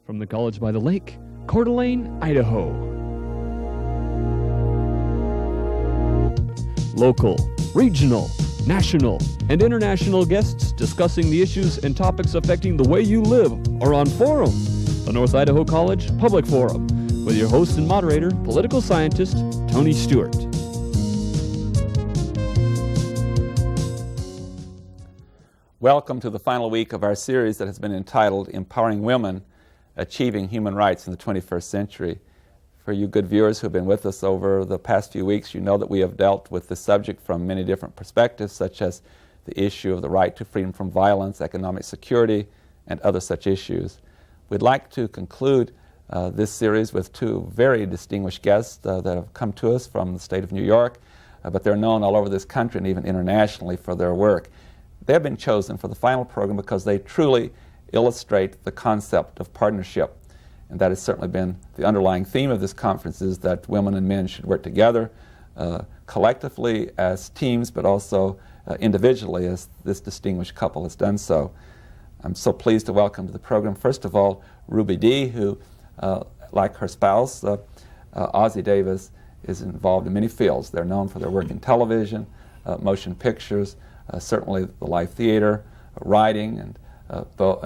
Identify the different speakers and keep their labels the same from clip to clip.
Speaker 1: From the College by the Lake, Coeur d'Alene, Idaho. Local, regional, national, and international guests discussing the issues and topics affecting the way you live are on Forum, the North Idaho College Public Forum, with your host and moderator, political scientist Tony Stewart.
Speaker 2: Welcome to the final week of our series that has been entitled Empowering Women, Achieving Human Rights in the 21st Century. For you good viewers who have been with us over the past few weeks, you know that we have dealt with the subject from many different perspectives, such as the issue of the right to freedom from violence, economic security, and other such issues. We'd like to conclude this series with two very distinguished guests that have come to us from the state of New York, but they're known all over this country and even internationally for their work. They have been chosen for the final program because they truly illustrate the concept of partnership. And that has certainly been the underlying theme of this conference, is that women and men should work together collectively as teams, but also individually as this distinguished couple has done so. I'm so pleased to welcome to the program, first of all, Ruby Dee, who, like her spouse, Ossie Davis, is involved in many fields. They're known for their work in television, motion pictures, certainly the live theater, writing, and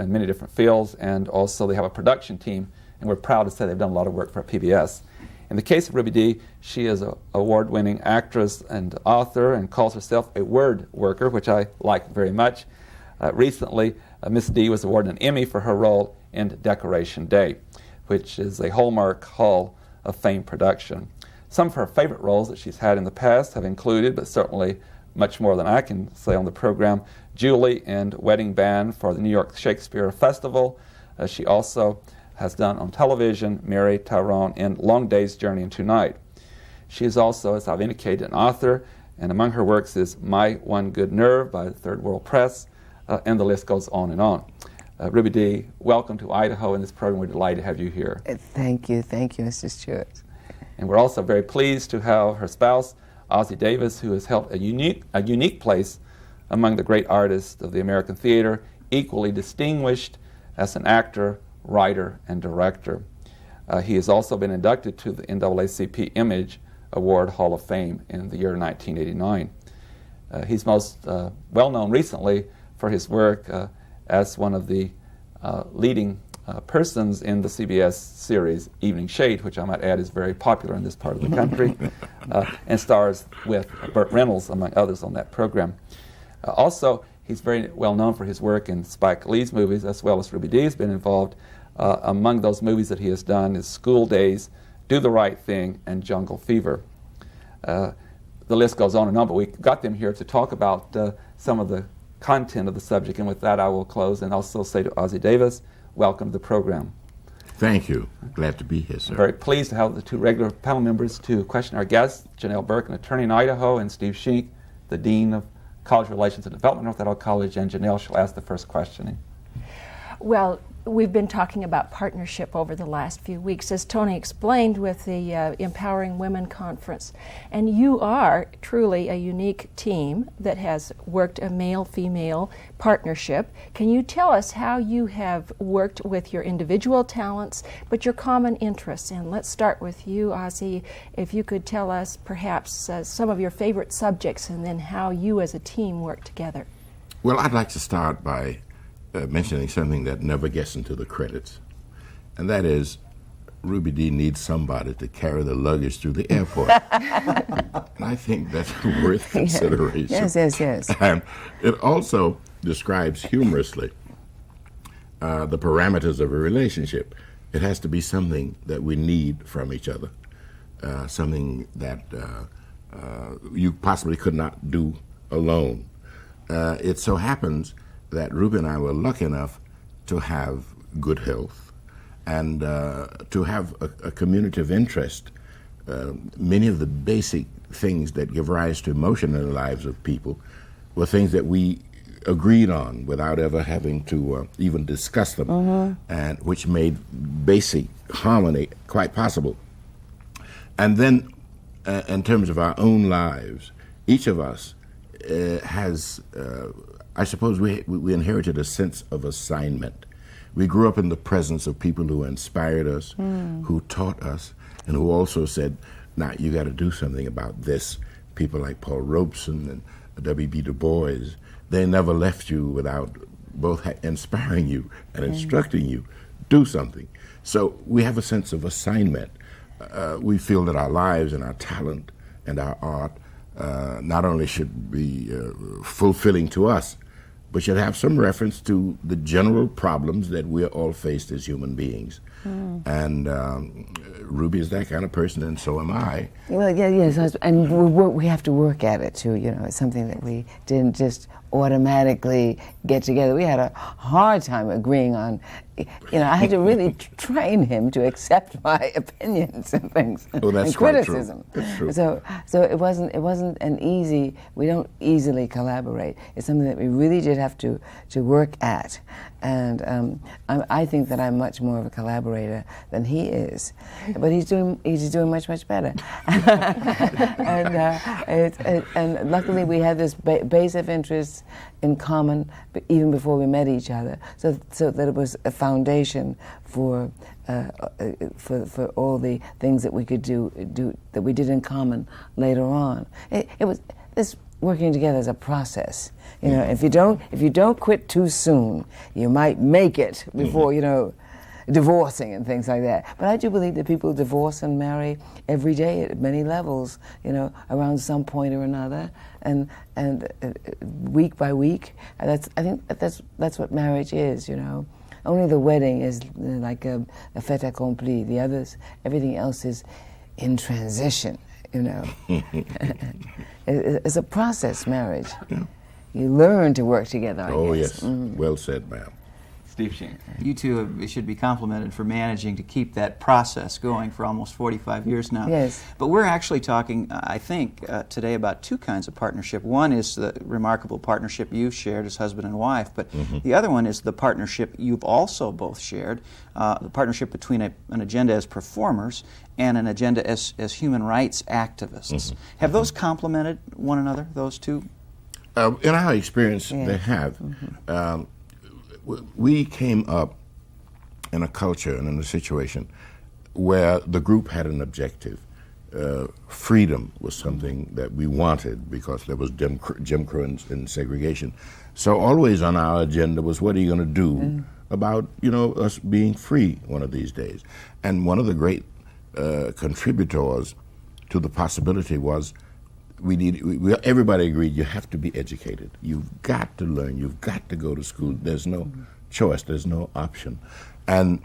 Speaker 2: many different fields, and also they have a production team, and we're proud to say they've done a lot of work for PBS. In the case of Ruby Dee, she is an award-winning actress and author and calls herself a word worker, which I like very much. Recently, Miss Dee was awarded an Emmy for her role in Decoration Day, which is a Hallmark Hall of Fame production. Some of her favorite roles that she's had in the past have included, but certainly much more than I can say on the program, Julie in Wedding Band for the New York Shakespeare Festival. She also has done on television Mary Tyrone in Long Day's Journey into Night. She is also, as I've indicated, an author, and among her works is My One Good Nerve by the Third World Press, and the list goes on and on. Ruby Dee, welcome to Idaho in this program. We're delighted to have you here.
Speaker 3: Thank you, Mr. Stewart.
Speaker 2: And we're also very pleased to have her spouse, Ossie Davis, who has held a unique place among the great artists of the American theater, equally distinguished as an actor, writer, and director. He has also been inducted to the NAACP Image Award Hall of Fame in the year 1989. He's most well-known recently for his work as one of the leading persons in the CBS series Evening Shade, which I might add is very popular in this part of the country, and stars with Burt Reynolds, among others, on that program. Also, he's very well known for his work in Spike Lee's movies, as well as Ruby Dee has been involved. Among those movies that he has done is School Days, Do the Right Thing, and Jungle Fever. The list goes on and on, but we got them here to talk about some of the content of the subject, and with that I will close and also say to Ossie Davis, welcome to the program.
Speaker 4: Thank you. Glad to be here, sir.
Speaker 2: I'm very pleased to have the two regular panel members to question our guests, Janelle Burke, an attorney in Idaho, and Steve Shink, the Dean of College Relations and Development at North Idaho College, and Janelle shall ask the first question.
Speaker 5: Well, we've been talking about partnership over the last few weeks, as Tony explained with the Empowering Women Conference. And you are truly a unique team that has worked a male-female partnership. Can you tell us how you have worked with your individual talents, but your common interests? And let's start with you, Ossie. If you could tell us perhaps some of your favorite subjects and then how you as a team work together.
Speaker 4: Well, I'd like to start by mentioning something that never gets into the credits, and that is Ruby Dee needs somebody to carry the luggage through the airport. And I think that's worth consideration.
Speaker 3: Yes.
Speaker 4: And it also describes humorously the parameters of a relationship. It has to be something that we need from each other, something that you possibly could not do alone. It so happens that Ruby and I were lucky enough to have good health and to have a community of interest. Many of the basic things that give rise to emotion in the lives of people were things that we agreed on without ever having to even discuss them, and which made basic harmony quite possible. And then in terms of our own lives, each of us has I suppose we inherited a sense of assignment. We grew up in the presence of people who inspired us, who taught us, and who also said, now you got to do something about this. People like Paul Robeson and W.B. Du Bois, they never left you without both inspiring you and instructing you, do something. So we have a sense of assignment. We feel that our lives and our talent and our art not only should be fulfilling to us, but should have some reference to the general problems that we're all faced as human beings. And Ruby is that kind of person, and so am I.
Speaker 3: Well, yes, and we have to work at it too. You know, it's something that we didn't just automatically get together. We had a hard time agreeing on. You know, I had to really train him to accept my opinions and things,
Speaker 4: Oh, that's
Speaker 3: and
Speaker 4: quite
Speaker 3: criticism.
Speaker 4: true. That's true.
Speaker 3: So it wasn't an easy. We don't easily collaborate. It's something that we really did have to work at, and I think that I'm much more of a collaborator than he is, but he's doing much better. And luckily we had this base of interests in common even before we met each other, so that it was a foundation for all the things that we could do that we did in common later on. It was this working together is a process. You know, if you don't quit too soon, you might make it before divorcing and things like that. But I do believe that people divorce and marry every day at many levels, around some point or another, and week by week. I think that's what marriage is, Only the wedding is like a fait accompli. The others, everything else is in transition, It's a process, marriage.
Speaker 4: Yeah.
Speaker 3: You learn to work together, I
Speaker 4: Oh,
Speaker 3: guess.
Speaker 4: yes. Well said, ma'am.
Speaker 2: Steve Sheen.
Speaker 6: You two should be complimented for managing to keep that process going for almost 45 years now.
Speaker 3: Yes.
Speaker 6: But we're actually talking, I think, today about two kinds of partnership. One is the remarkable partnership you shared as husband and wife, but the other one is the partnership you've also both shared, the partnership between an agenda as performers and an agenda as human rights activists. Have those complemented one another, those two?
Speaker 4: In our experience, they have. We came up in a culture and in a situation where the group had an objective. Freedom was something that we wanted because there was Jim Crow and segregation. So always on our agenda was, what are you going to do about us being free one of these days? And one of the great contributors to the possibility was everybody agreed you have to be educated. You've got to learn. You've got to go to school. There's no choice. There's no option. And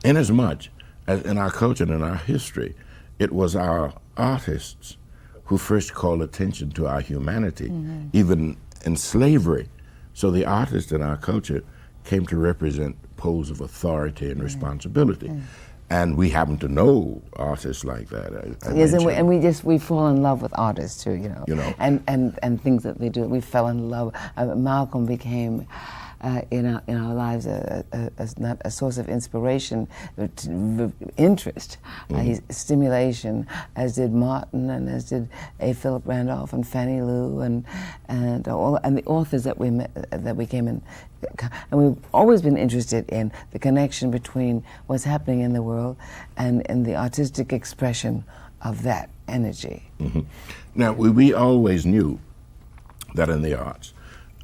Speaker 4: inasmuch as in our culture and in our history, it was our artists who first called attention to our humanity, even in slavery. So the artists in our culture came to represent poles of authority and responsibility. And we happen to know artists like that.
Speaker 3: Yes, and we fall in love with artists too, and things that they do. We fell in love. Malcolm became, in our lives, not a source of inspiration, but interest, stimulation, as did Martin, and as did A. Philip Randolph and Fannie Lou, and the authors that we met, that we came in. And we've always been interested in the connection between what's happening in the world and the artistic expression of that energy.
Speaker 4: Now, we always knew that in the arts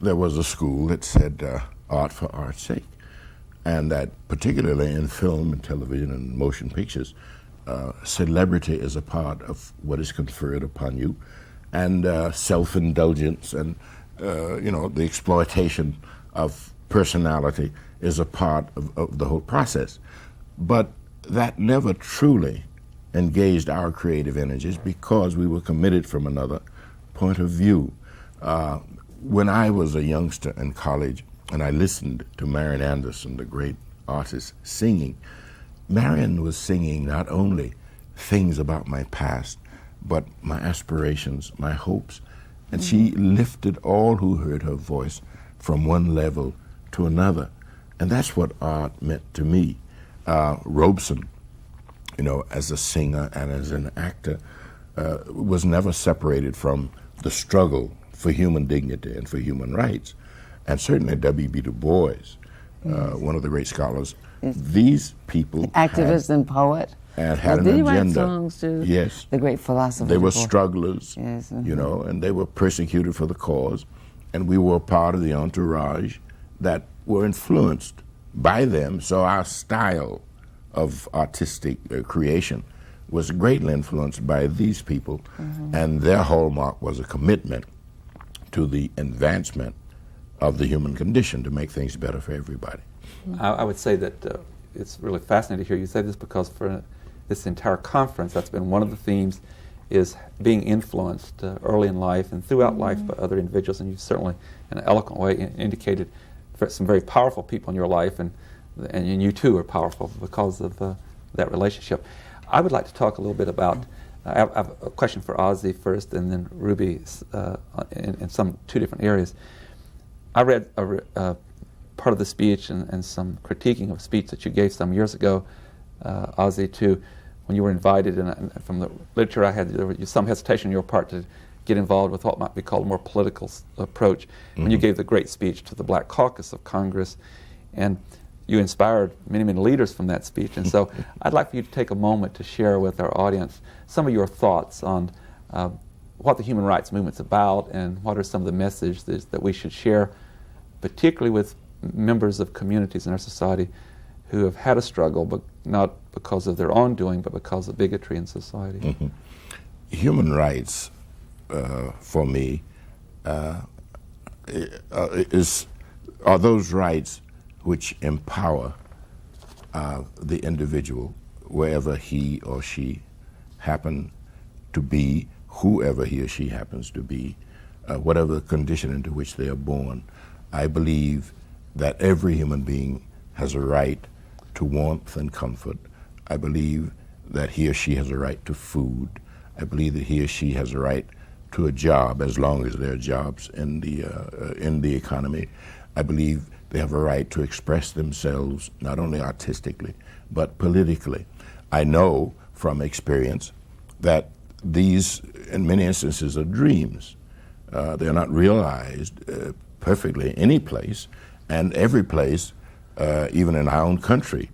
Speaker 4: there was a school that said art for art's sake, and that particularly in film and television and motion pictures, celebrity is a part of what is conferred upon you, and self-indulgence and the exploitation of personality is a part of the whole process. But that never truly engaged our creative energies because we were committed from another point of view. When I was a youngster in college and I listened to Marian Anderson, the great artist, singing, Marian was singing not only things about my past, but my aspirations, my hopes, and she lifted all who heard her voice from one level to another. And that's what art meant to me. Robeson, as a singer and as an actor, was never separated from the struggle for human dignity and for human rights. And certainly W.B. Du Bois one of the great scholars. These people
Speaker 3: Activist and poet.
Speaker 4: had an
Speaker 3: Did he
Speaker 4: agenda.
Speaker 3: write songs too?
Speaker 4: Yes.
Speaker 3: The great philosopher.
Speaker 4: They were
Speaker 3: before.
Speaker 4: strugglers,
Speaker 3: Yes,
Speaker 4: you know, and they were persecuted for the cause. And we were part of the entourage that were influenced by them. So our style of artistic creation was greatly influenced by these people. And their hallmark was a commitment to the advancement of the human condition to make things better for everybody.
Speaker 2: I would say that it's really fascinating to hear you say this, because for this entire conference, that's been one of the themes, is being influenced early in life and throughout life by other individuals. And you've certainly, in an eloquent way, indicated some very powerful people in your life, and you too are powerful because of that relationship. I would like to talk a little bit about, I have a question for Ozzie first, and then Ruby in some two different areas. I read part of the speech and some critiquing of a speech that you gave some years ago, Ozzie, too, when you were invited, and from the literature I had, there was some hesitation on your part to get involved with what might be called a more political approach. When you gave the great speech to the Black Caucus of Congress, and you inspired many, many leaders from that speech. And so I'd like for you to take a moment to share with our audience some of your thoughts on what the human rights movement's about, and what are some of the messages that we should share, particularly with members of communities in our society who have had a struggle, but not because of their own doing, but because of bigotry in society.
Speaker 4: Human rights, for me, are those rights which empower the individual wherever he or she happen to be, whoever he or she happens to be, whatever the condition into which they are born. I believe that every human being has a right to warmth and comfort. I believe that he or she has a right to food. I believe that he or she has a right to a job, as long as there are jobs in the economy. I believe they have a right to express themselves, not only artistically, but politically. I know from experience that these, in many instances, are dreams. They're not realized perfectly any place, and every place, even in our own country,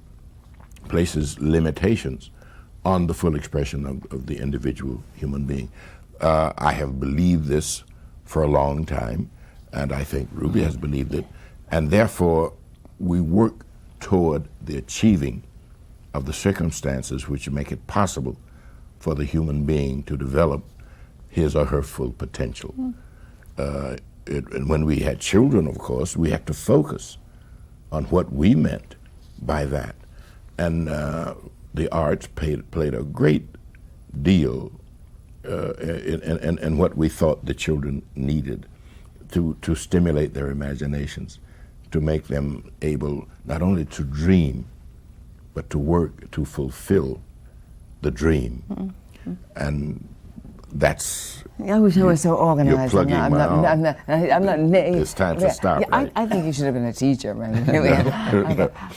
Speaker 4: places limitations on the full expression of the individual human being. I have believed this for a long time, and I think Ruby has believed it, and therefore we work toward the achieving of the circumstances which make it possible for the human being to develop his or her full potential. And when we had children, of course, we had to focus on what we meant by that. And the arts played a great deal in what we thought the children needed to stimulate their imaginations, to make them able not only to dream, but to work to fulfill the dream. And that's...
Speaker 3: I wish I was so organized.
Speaker 4: You're plugging
Speaker 3: I'm not.
Speaker 4: It's time to stop,
Speaker 3: Yeah,
Speaker 4: right?
Speaker 3: I think you should have been a teacher, man.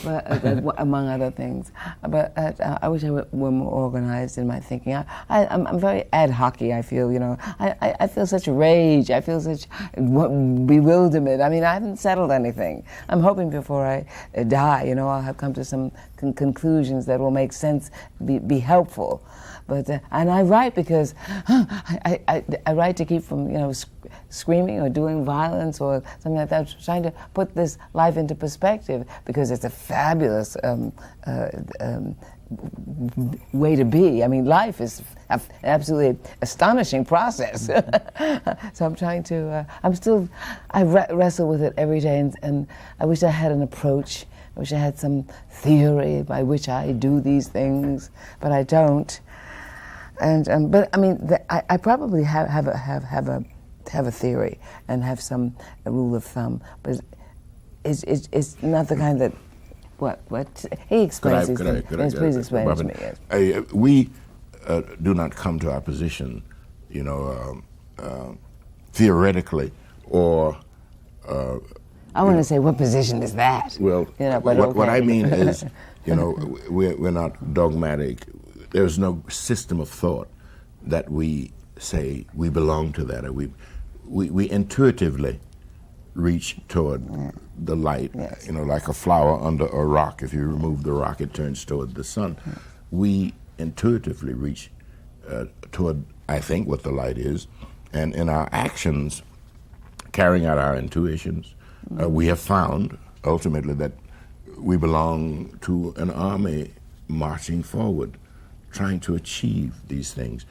Speaker 3: but, among other things. But I wish I were more organized in my thinking. I'm very ad hoc-y, I feel, you know. I feel such rage. I feel such bewilderment. I mean, I haven't settled anything. I'm hoping before I die, you know, I'll have come to some conclusions that will make sense, be helpful. But and I write because I write to keep from, you know, screaming or doing violence or something like that. I'm trying to put this life into perspective because it's a fabulous way to be. I mean, life is an absolutely astonishing process. So I'm trying to. I wrestle with it every day, and I wish I had an approach. I wish I had some theory by which I do these things, but I don't. And but I mean, I probably have a theory and have some rule of thumb, but it's not the kind that what he explains these things. Yes, please explain it to me. Yes.
Speaker 4: We do not come to our position, you know, theoretically or.
Speaker 3: I want to say, what position is that?
Speaker 4: Well,
Speaker 3: you know, but
Speaker 4: what I mean is, you know, we're not dogmatic. There's no system of thought that we say we belong to that, or we intuitively reach toward the light,
Speaker 3: Yes.
Speaker 4: you know, like a flower under a rock. If you remove the rock, it turns toward the sun. We intuitively reach toward, I think, what the light is, and in our actions, carrying out our intuitions, we have found ultimately that we belong to an army marching forward, trying to achieve these things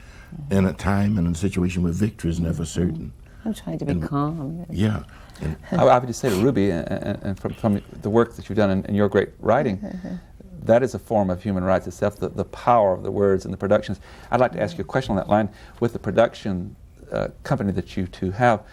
Speaker 4: in a time and in a situation where victory is never certain.
Speaker 3: I'm trying to be calm.
Speaker 4: Yeah. And
Speaker 2: I would just say to Ruby, and from the work that you've done in your great writing, that is a form of human rights itself, the power of the words and the productions. I'd like to ask you a question on that line. With the production company that you two have,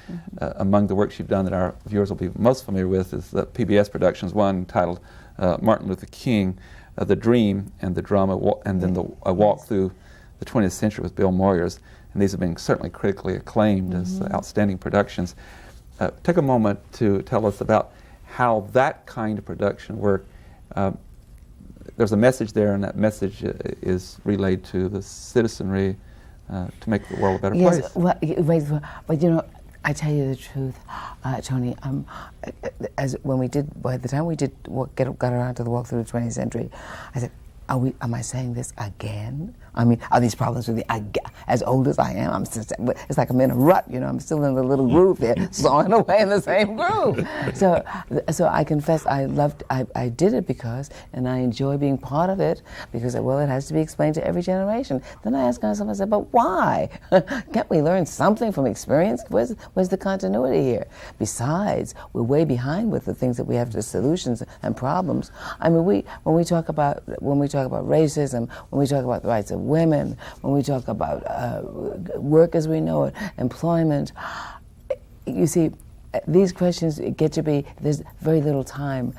Speaker 2: among the works you've done that our viewers will be most familiar with is the PBS Productions, one titled Martin Luther King, The Dream, and the drama, and then a walk through the 20th century with Bill Moyers. And these have been certainly critically acclaimed as outstanding productions. Take a moment to tell us about how that kind of production work, there's a message there, and that message is relayed to the citizenry to make the world a better place.
Speaker 3: Yes, well, but you know, I tell you the truth, Tony. By the time we got around to the walk through the 20th century, I said, am I saying this again? I mean, are these problems with as old as I am? It's like I'm in a rut, you know. I'm still in the little groove there, sawing away in the same groove. So I confess, I did it because, and I enjoy being part of it because, well, it has to be explained to every generation. Then I asked myself, I said, but why? Can't we learn something from experience? Where's the continuity here? Besides, we're way behind with the things that we have, the solutions and problems. I mean, when we talk about racism, when we talk about the rights of women, when we talk about work as we know it, employment, you see, these questions get to be, there's very little time,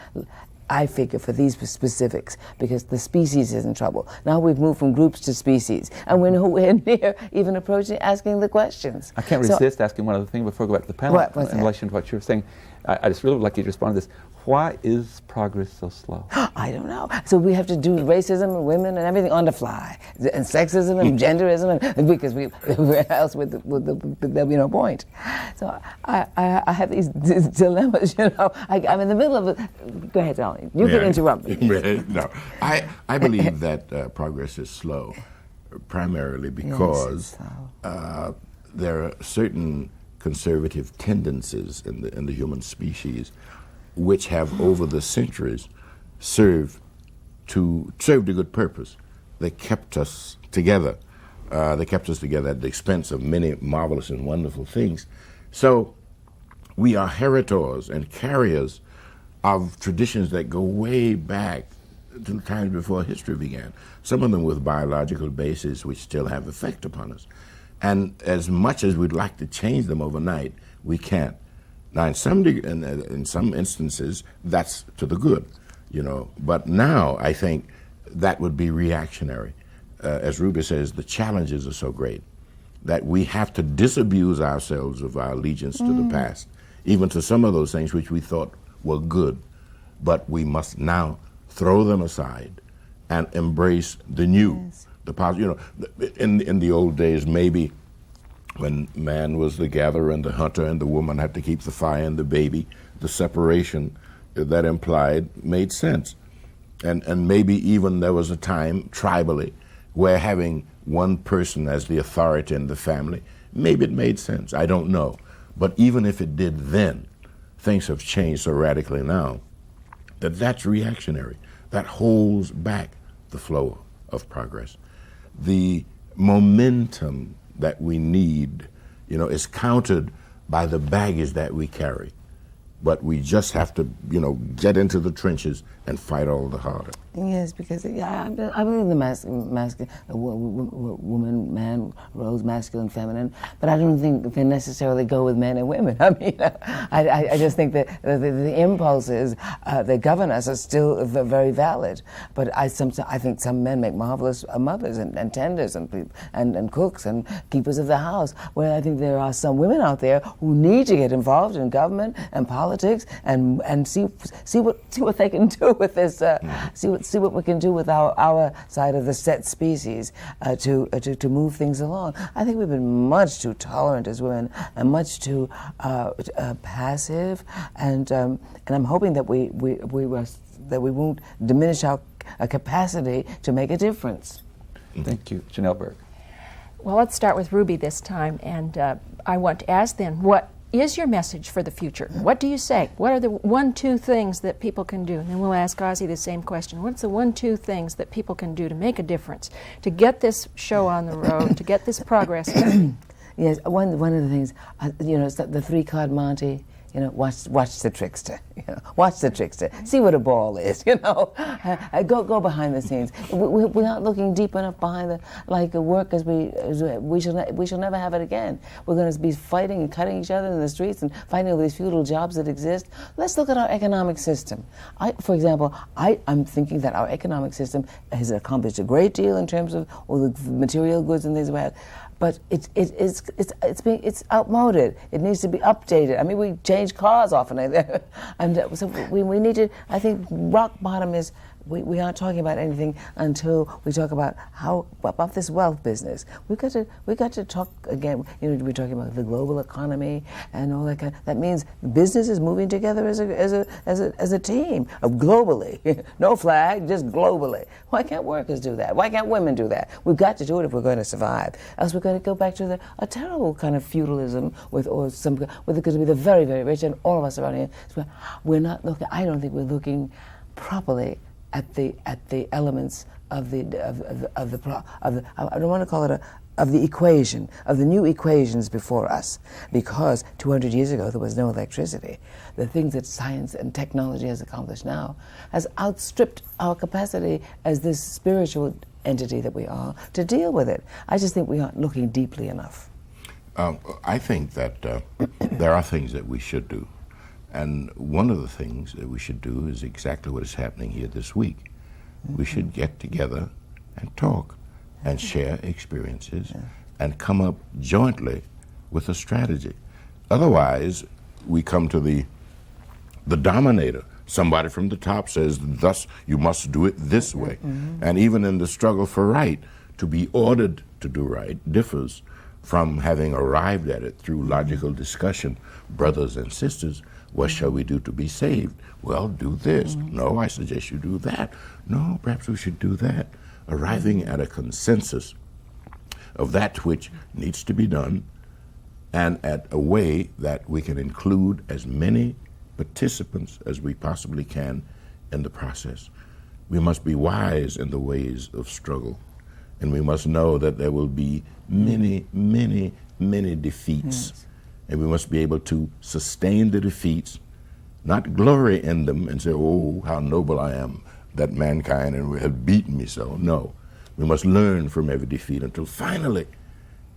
Speaker 3: I figure, for these specifics, because the species is in trouble. Now we've moved from groups to species, and we're nowhere near even approaching asking the questions.
Speaker 2: I can't resist asking one other thing before we go back to the panel in relation to what you were saying. I just really would like you to respond to this. Why is progress so slow?
Speaker 3: I don't know. So we have to do racism and women and everything on the fly, and sexism and genderism, and because where else would there'll be no point. So I have these dilemmas, you know. I'm in the middle of it. Go ahead, Ollie. You can interrupt me.
Speaker 4: No, I believe that progress is slow, primarily because there are certain conservative tendencies in the human species which have over the centuries served a good purpose. They kept us together. They kept us together at the expense of many marvelous and wonderful things. So we are heritors and carriers of traditions that go way back to the times before history began, some of them with biological bases which still have effect upon us. And as much as we'd like to change them overnight, we can't. Now, in some instances, that's to the good, you know. But now, I think that would be reactionary. As Ruby says, the challenges are so great that we have to disabuse ourselves of our allegiance to the past, even to some of those things which we thought were good. But we must now throw them aside and embrace the new, the positive. You know, in the old days, maybe, when man was the gatherer and the hunter and the woman had to keep the fire and the baby, the separation that implied made sense. And maybe even there was a time, tribally, where having one person as the authority in the family, maybe it made sense. I don't know. But even if it did then, things have changed so radically now that that's reactionary. That holds back the flow of progress. The momentum that we need, you know, is countered by the baggage that we carry. But we just have to, you know, get into the trenches and fight all the harder.
Speaker 3: Yes, because I believe the masculine, woman, man, roles, masculine, feminine, but I don't think they necessarily go with men and women. I mean, I just think that the impulses that govern us are still very valid. But I think some men make marvelous mothers and tenders and cooks and keepers of the house, where I think there are some women out there who need to get involved in government and politics politics and see what they can do with this. See what we can do with our side of the set species to move things along. I think we've been much too tolerant as women and much too passive, and I'm hoping that we won't diminish our capacity to make a difference.
Speaker 2: Thank you. Janelle Berg.
Speaker 5: Well, let's start with Ruby this time, and I want to ask then, what is your message for the future? What do you say? What are the 1-2 things that people can do? And then we'll ask Ozzy the same question. What's the 1-2 things that people can do to make a difference, to get this show on the road, to get this progress?
Speaker 3: Yes, one of the things, it's the 3-card Monty. Watch the trickster. Watch the trickster. See what a ball is. Go behind the scenes. We're not looking deep enough behind the work as we shall never have it again. We're going to be fighting and cutting each other in the streets and fighting over these feudal jobs that exist. Let's look at our economic system. For example, I'm thinking that our economic system has accomplished a great deal in terms of all the material goods and things like that. But it's outmoded. It needs to be updated. I mean, we change cars often, and so we need to. I think rock bottom is we aren't talking about anything until we talk about about this wealth business. We got to talk again. We're talking about the global economy and all that. That means business is moving together as a team globally. No flag, just globally. Why can't workers do that? Why can't women do that? We've got to do it if we're going to survive. Else we're going to go back to a terrible kind of feudalism where there's going to be the very, very rich and all of us around here. So we're not looking. I don't think we're looking properly at the elements of the I don't want to call it of the equation, of the new equations before us, because 200 years ago there was no electricity. The things that science and technology has accomplished now has outstripped our capacity as this spiritual entity that we are to deal with it. I just think we aren't looking deeply enough.
Speaker 4: I think that there are things that we should do. And one of the things that we should do is exactly what is happening here this week. We should get together and talk and share experiences and come up jointly with a strategy. Otherwise, we come to the dominator. Somebody from the top says, thus, you must do it this way. And even in the struggle for right, to be ordered to do right differs from having arrived at it through logical discussion. Brothers and sisters, what shall we do to be saved? Well, do this. No, I suggest you do that. No, perhaps we should do that. Arriving at a consensus of that which needs to be done, and at a way that we can include as many participants as we possibly can in the process. We must be wise in the ways of struggle, and we must know that there will be many, many, many defeats. Yes. And we must be able to sustain the defeats, not glory in them and say, oh, how noble I am that mankind have beaten me so. No, we must learn from every defeat until finally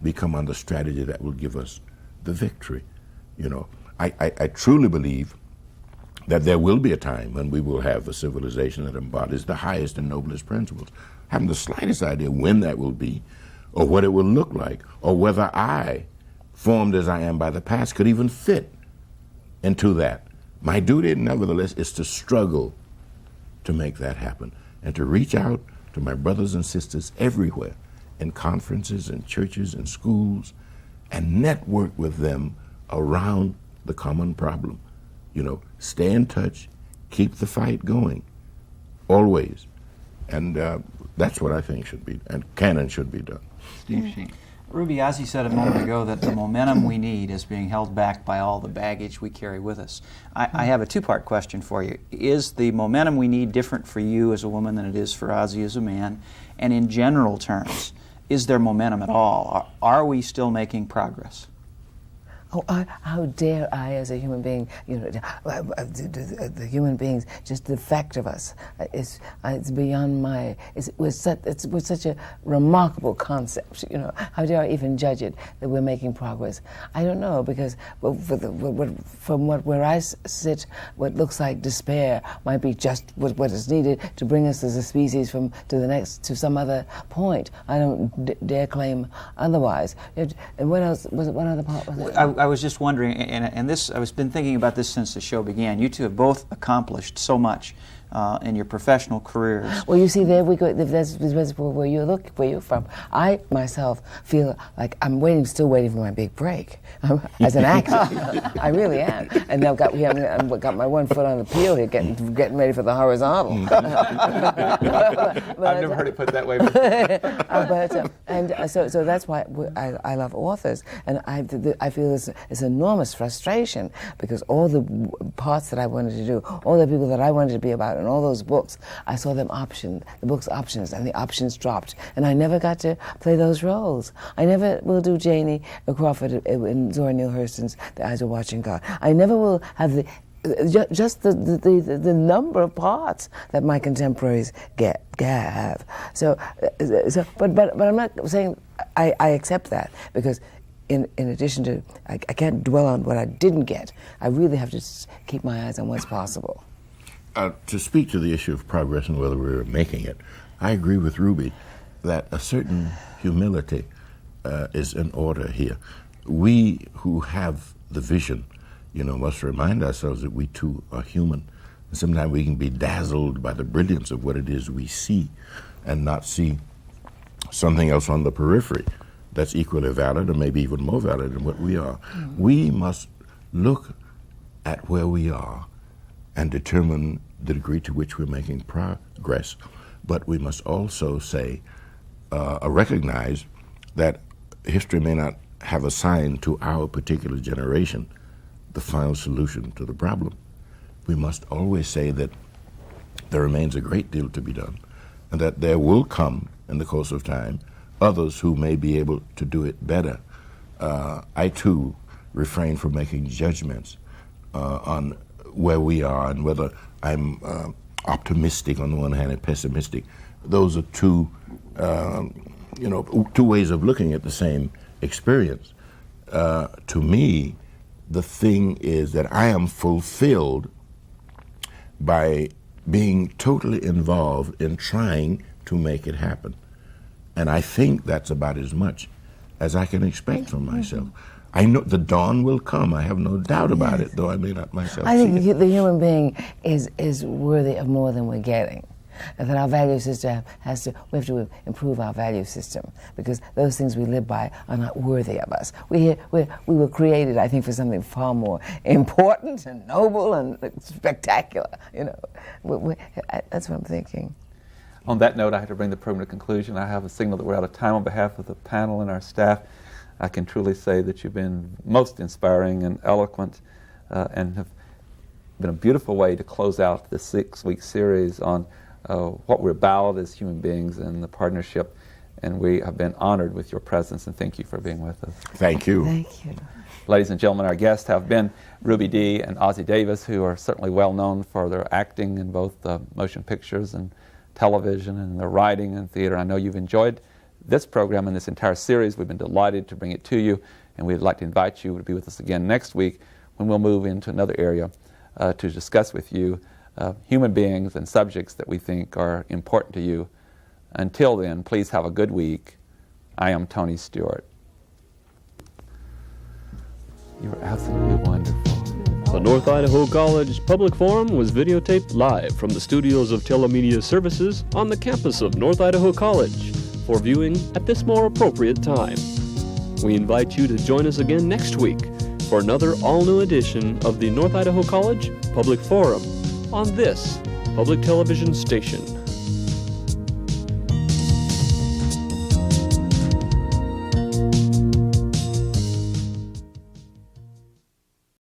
Speaker 4: we come on the strategy that will give us the victory. I truly believe that there will be a time when we will have a civilization that embodies the highest and noblest principles. I haven't the slightest idea when that will be, or what it will look like, or whether I, formed as I am by the past, could even fit into that. My duty, nevertheless, is to struggle to make that happen and to reach out to my brothers and sisters everywhere, in conferences and churches and schools, and network with them around the common problem. Stay in touch, keep the fight going, always. And that's what I think should be, and can and should be done.
Speaker 6: Steve Sheen. Ruby, Ozzy said a moment ago that the momentum we need is being held back by all the baggage we carry with us. I have a two-part question for you. Is the momentum we need different for you as a woman than it is for Ozzy as a man? And in general terms, is there momentum at all? Are we still making progress?
Speaker 3: Oh, how dare I, as a human being, the human beings, just the fact of us, it's beyond my, it's such a remarkable concept, how dare I even judge it, that we're making progress? I don't know, because from where I sit, what looks like despair might be just what is needed to bring us as a species to some other point. I don't dare claim otherwise. And what else, one other part was it?
Speaker 6: I was just wondering, and this, I've been thinking about this since the show began. You two have both accomplished so much in your professional careers.
Speaker 3: Well, you see, there we go. That's where you're from. I myself feel like I'm still waiting for my big break as an actor. I really am. And I've got my one foot on the peel here, getting ready for the horizontal.
Speaker 2: I've never heard it put that way.
Speaker 3: So that's why I love authors, and I feel this enormous frustration because all the parts that I wanted to do, all the people that I wanted to be about, and all those books, I saw them optioned, the books options, and the options dropped, and I never got to play those roles. I never will do Janie Crawford in Zora Neale Hurston's The Eyes of Watching God. I never will have just the number of parts that my contemporaries have. But I'm not saying I accept that, because in addition to I can't dwell on what I didn't get. I really have to keep my eyes on what's possible.
Speaker 4: To speak to the issue of progress and whether we're making it, I agree with Ruby that a certain humility is in order here. We who have the vision, must remind ourselves that we too are human. And sometimes we can be dazzled by the brilliance of what it is we see and not see something else on the periphery that's equally valid or maybe even more valid than what we are. Mm-hmm. We must look at where we are and determine the degree to which we're making progress. But we must also say, recognize that history may not have assigned to our particular generation the final solution to the problem. We must always say that there remains a great deal to be done, and that there will come, in the course of time, others who may be able to do it better. I, too, refrain from making judgments on where we are and whether I'm optimistic on the one hand and pessimistic. Those are two ways of looking at the same experience. To me, the thing is that I am fulfilled by being totally involved in trying to make it happen. And I think that's about as much as I can expect from myself. I know the dawn will come. I have no doubt about it, though I may not myself
Speaker 3: I think
Speaker 4: see it.
Speaker 3: The human being is worthy of more than we're getting. And that our value system we have to improve our value system, because those things we live by are not worthy of us. We were created, I think, for something far more important and noble and spectacular. That's what I'm thinking.
Speaker 2: On that note, I have to bring the program to conclusion. I have a signal that we're out of time. On behalf of the panel and our staff, I can truly say that you've been most inspiring and eloquent and have been a beautiful way to close out this 6-week series on what we're about as human beings and the partnership. And we have been honored with your presence, and thank you for being with us.
Speaker 4: Thank you.
Speaker 3: Thank you.
Speaker 2: Ladies and gentlemen, our guests have been Ruby Dee and Ossie Davis, who are certainly well known for their acting in both motion pictures and television and their writing and theater. I know you've enjoyed this program and this entire series. We've been delighted to bring it to you, and we'd like to invite you to be with us again next week when we'll move into another area to discuss with you human beings and subjects that we think are important to you. Until then, please have a good week. I am Tony Stewart. You were absolutely wonderful.
Speaker 1: The North Idaho College Public Forum was videotaped live from the studios of Telemedia Services on the campus of North Idaho College for viewing at this more appropriate time. We invite you to join us again next week for another all-new edition of the North Idaho College Public Forum on this public television station.